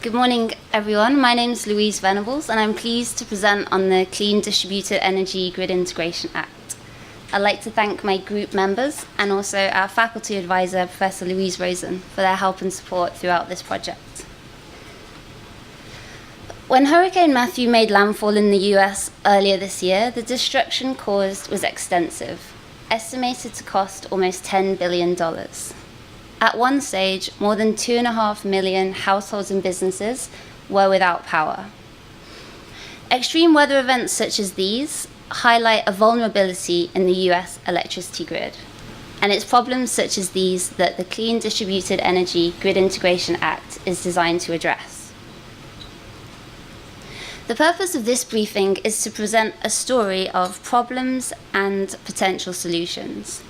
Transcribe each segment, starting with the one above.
Good morning, everyone. My name is Louise Venables, and I'm pleased to present on the Clean Distributed Energy Grid Integration Act. I'd like to thank my group members and also our faculty advisor, Professor Louise Rosen, for their help and support throughout this project. When Hurricane Matthew made landfall in the US earlier this year, the destruction caused was extensive, estimated to cost almost $10 billion. At one stage, more than 2.5 million households and businesses were without power. Extreme weather events such as these highlight a vulnerability in the US electricity grid, and it's problems such as these that the Clean Distributed Energy Grid Integration Act is designed to address. The purpose of this briefing is to present a story of problems and potential solutions.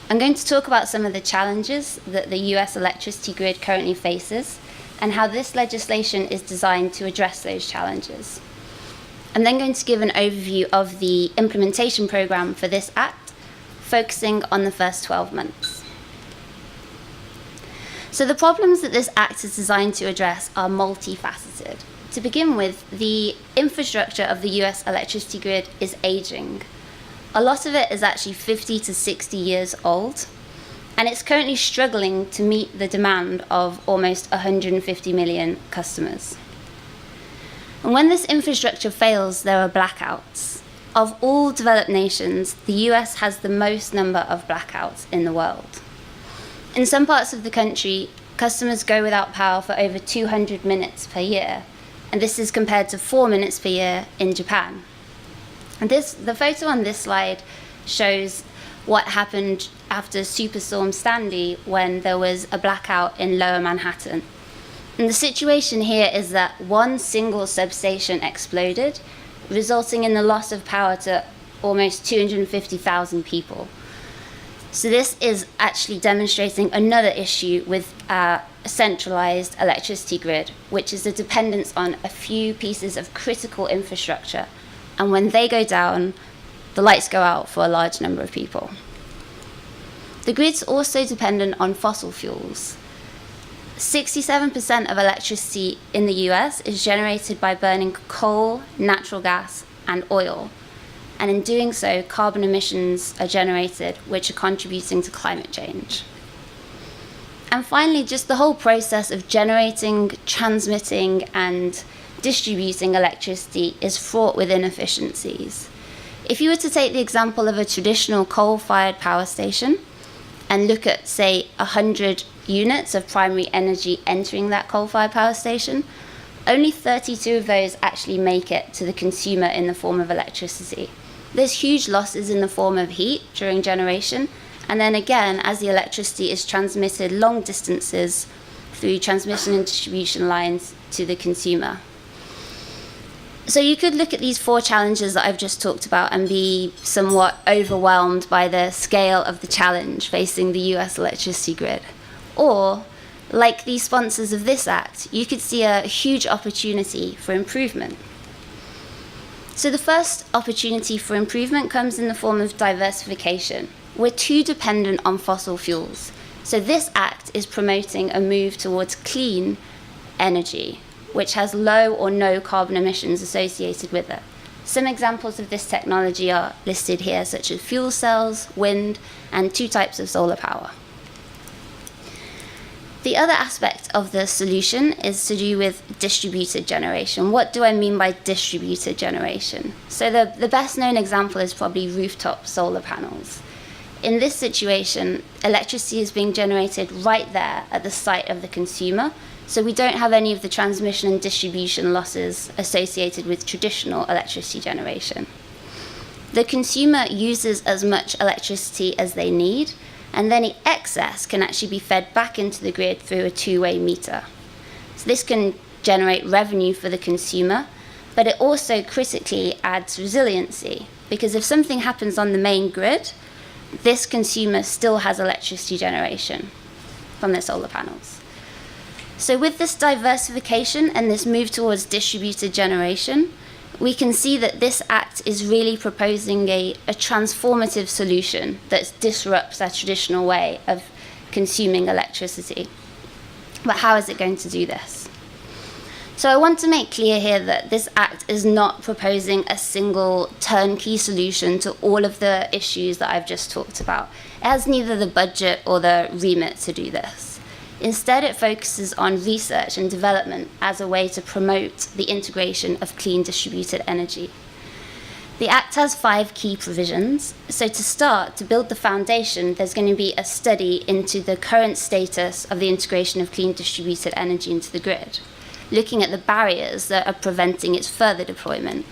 I'm going to talk about some of the challenges that the US electricity grid currently faces and how this legislation is designed to address those challenges. I'm then going to give an overview of the implementation program for this act, focusing on the first 12 months. So the problems that this act is designed to address are multifaceted. To begin with, the infrastructure of the US electricity grid is aging. A lot of it is actually 50 to 60 years old, and it's currently struggling to meet the demand of almost 150 million customers. And when this infrastructure fails, there are blackouts. Of all developed nations, the US has the most number of blackouts in the world. In some parts of the country, customers go without power for over 200 minutes per year, and this is compared to 4 minutes per year in Japan. And the photo on this slide shows what happened after Superstorm Sandy when there was a blackout in Lower Manhattan. And the situation here is that one single substation exploded, resulting in the loss of power to almost 250,000 people. So this is actually demonstrating another issue with a centralized electricity grid, which is the dependence on a few pieces of critical infrastructure. And when they go down, the lights go out for a large number of people. The grid's also dependent on fossil fuels. 67% of electricity in the US is generated by burning coal, natural gas, and oil. And in doing so, carbon emissions are generated, which are contributing to climate change. And finally, just the whole process of generating, transmitting, and distributing electricity is fraught with inefficiencies. If you were to take the example of a traditional coal-fired power station and look at, say, 100 units of primary energy entering that coal-fired power station, only 32 of those actually make it to the consumer in the form of electricity. There's huge losses in the form of heat during generation, and then again, as the electricity is transmitted long distances through transmission and distribution lines to the consumer. So you could look at these four challenges that I've just talked about and be somewhat overwhelmed by the scale of the challenge facing the US electricity grid. Or, like the sponsors of this act, you could see a huge opportunity for improvement. So the first opportunity for improvement comes in the form of diversification. We're too dependent on fossil fuels. So this act is promoting a move towards clean energy, which has low or no carbon emissions associated with it. Some examples of this technology are listed here, such as fuel cells, wind, and 2 types of solar power. The other aspect of the solution is to do with distributed generation. What do I mean by distributed generation? So the best known example is probably rooftop solar panels. In this situation, electricity is being generated right there at the site of the consumer, so we don't have any of the transmission and distribution losses associated with traditional electricity generation. The consumer uses as much electricity as they need, and any excess can actually be fed back into the grid through a two-way meter. So this can generate revenue for the consumer, but it also critically adds resiliency, because if something happens on the main grid, this consumer still has electricity generation from their solar panels. So with this diversification and this move towards distributed generation, we can see that this act is really proposing a transformative solution that disrupts our traditional way of consuming electricity. But how is it going to do this? So I want to make clear here that this Act is not proposing a single turnkey solution to all of the issues that I've just talked about. It has neither the budget or the remit to do this. Instead, it focuses on research and development as a way to promote the integration of clean distributed energy. The Act has 5 key provisions. So to start, to build the foundation, there's going to be a study into the current status of the integration of clean distributed energy into the grid, looking at the barriers that are preventing its further deployment.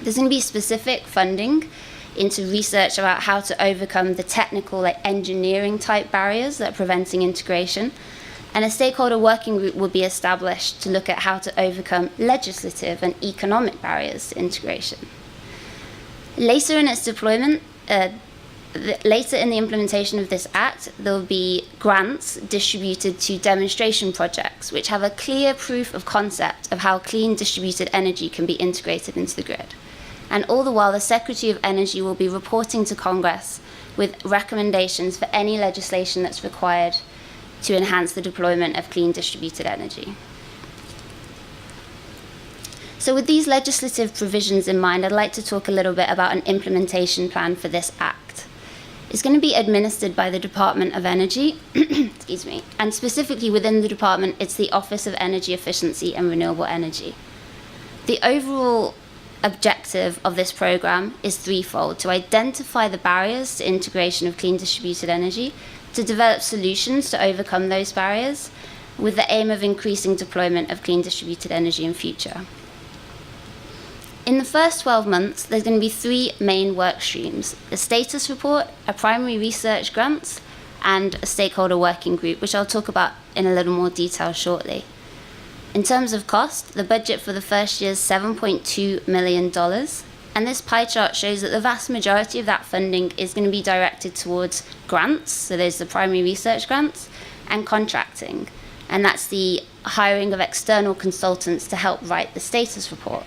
There's going to be specific funding into research about how to overcome the technical, engineering type barriers that are preventing integration. And a stakeholder working group will be established to look at how to overcome legislative and economic barriers to integration. Later in its deployment, later in the implementation of this Act, there will be grants distributed to demonstration projects which have a clear proof of concept of how clean distributed energy can be integrated into the grid. And all the while, the Secretary of Energy will be reporting to Congress with recommendations for any legislation that's required to enhance the deployment of clean distributed energy. So with these legislative provisions in mind, I'd like to talk a little bit about an implementation plan for this Act. It's going to be administered by the Department of Energy, excuse me, and specifically within the department, it's the Office of Energy Efficiency and Renewable Energy. The overall objective of this program is threefold: to identify the barriers to integration of clean distributed energy, to develop solutions to overcome those barriers, with the aim of increasing deployment of clean distributed energy in future. In the first 12 months, there's going to be 3 main work streams: a status report, a primary research grant, and a stakeholder working group, which I'll talk about in a little more detail shortly. In terms of cost, the budget for the first year is $7.2 million, and this pie chart shows that the vast majority of that funding is going to be directed towards grants, so there's the primary research grants, and contracting, and that's the hiring of external consultants to help write the status report.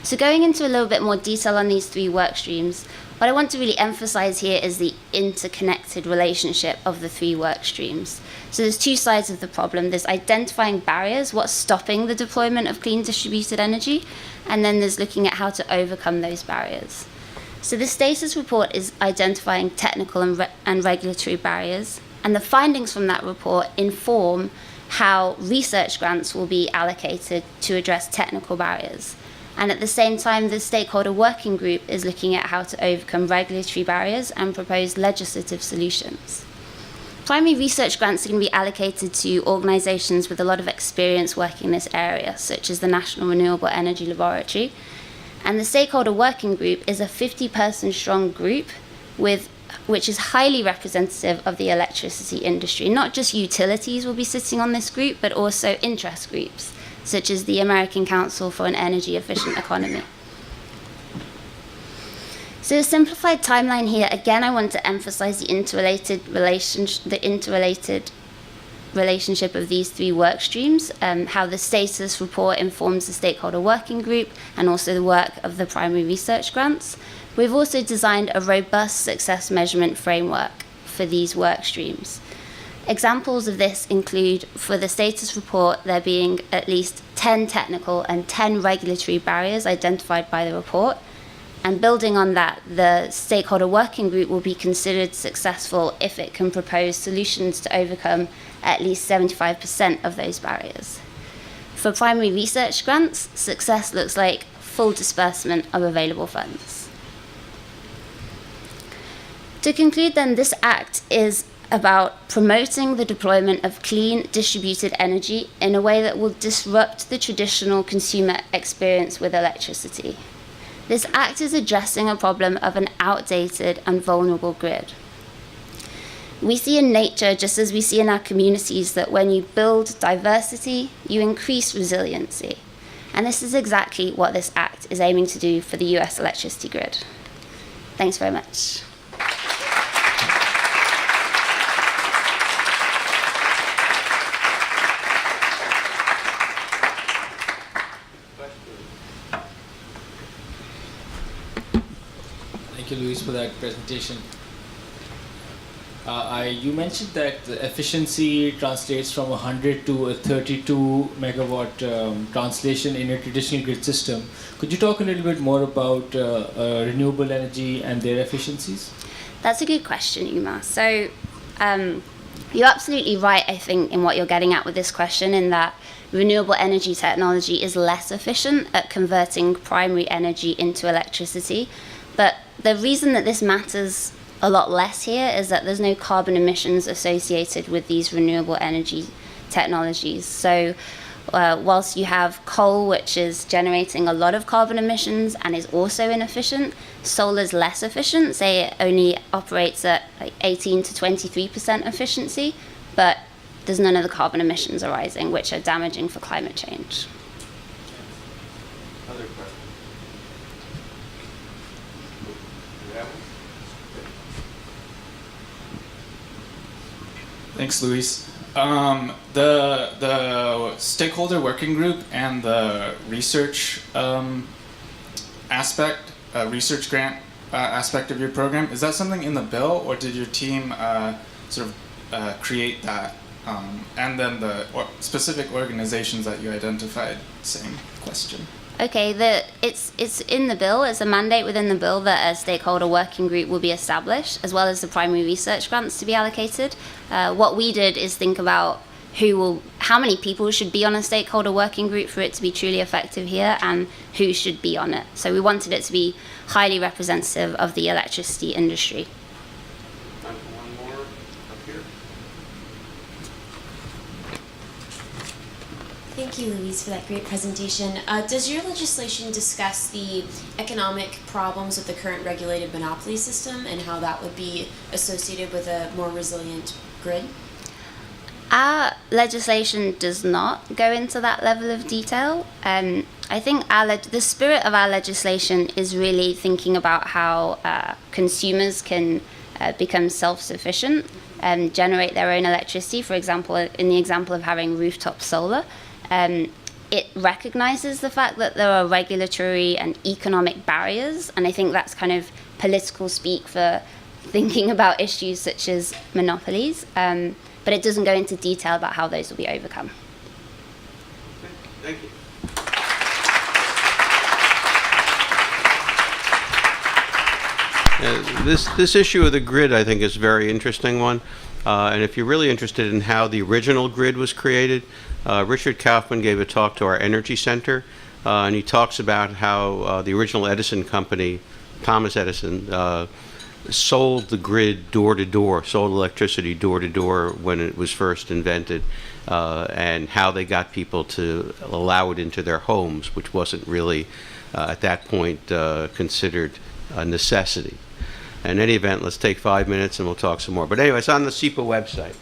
So going into a little bit more detail on these 3 work streams, what I want to really emphasize here is the interconnected relationship of the 3 work streams. So there's 2 sides of the problem. There's identifying barriers, what's stopping the deployment of clean distributed energy, and then there's looking at how to overcome those barriers. So the status report is identifying technical and regulatory barriers, and the findings from that report inform how research grants will be allocated to address technical barriers. And at the same time, the stakeholder working group is looking at how to overcome regulatory barriers and propose legislative solutions. Primary research grants are going to be allocated to organizations with a lot of experience working in this area, such as the National Renewable Energy Laboratory. And the stakeholder working group is a 50-person strong group which is highly representative of the electricity industry. Not just utilities will be sitting on this group, but also interest groups, such as the American Council for an Energy Efficient Economy. So a simplified timeline here, again, I want to emphasize the interrelated relationship of these 3 work streams, how the status report informs the stakeholder working group, and also the work of the primary research grants. We've also designed a robust success measurement framework for these work streams. Examples of this include, for the status report, there being at least 10 technical and 10 regulatory barriers identified by the report. And building on that, the stakeholder working group will be considered successful if it can propose solutions to overcome at least 75% of those barriers. For primary research grants, success looks like full disbursement of available funds. To conclude then, this Act is about promoting the deployment of clean distributed energy in a way that will disrupt the traditional consumer experience with electricity. This Act is addressing a problem of an outdated and vulnerable grid. We see in nature, just as we see in our communities, that when you build diversity, you increase resiliency. And this is exactly what this Act is aiming to do for the US electricity grid. Thanks very much. Thank you, Louise, for that presentation. You mentioned that the efficiency translates from 100 to a 32 megawatt translation in a traditional grid system. Could you talk a little bit more about renewable energy and their efficiencies? That's a good question, Uma. So you're absolutely right, I think, in what you're getting at with this question, in that renewable energy technology is less efficient at converting primary energy into electricity. But the reason that this matters a lot less here is that there's no carbon emissions associated with these renewable energy technologies. So whilst you have coal, which is generating a lot of carbon emissions and is also inefficient, solar's less efficient. Say it only operates at like 18 to 23% efficiency, but there's none of the carbon emissions arising, which are damaging for climate change. Other questions? Thanks, Louise. The stakeholder working group and the research research grant aspect of your program, is that something in the bill, or did your team create that? And then the specific organizations that you identified, same question. Okay, it's in the bill. It's a mandate within the bill that a stakeholder working group will be established, as well as the primary research grants to be allocated. What we did is think about how many people should be on a stakeholder working group for it to be truly effective here, and who should be on it. So we wanted it to be highly representative of the electricity industry. Time for one more up here. Thank you, Louise, for that great presentation. Does your legislation discuss the economic problems with the current regulated monopoly system and how that would be associated with a more resilient grid? Our legislation does not go into that level of detail. I think the spirit of our legislation is really thinking about how consumers can become self-sufficient and generate their own electricity. For example, in the example of having rooftop solar, it recognizes the fact that there are regulatory and economic barriers, and I think that's kind of political speak for thinking about issues such as monopolies, but it doesn't go into detail about how those will be overcome. Thank you. This issue of the grid, I think, is a very interesting one. And if you're really interested in how the original grid was created, Richard Kaufman gave a talk to our Energy Center, and he talks about how the original Edison company, Thomas Edison, sold the grid door to door, sold electricity door to door when it was first invented, and how they got people to allow it into their homes, which wasn't really at that point considered a necessity. In any event, let's take 5 minutes and we'll talk some more. But anyway, it's on the SEPA website.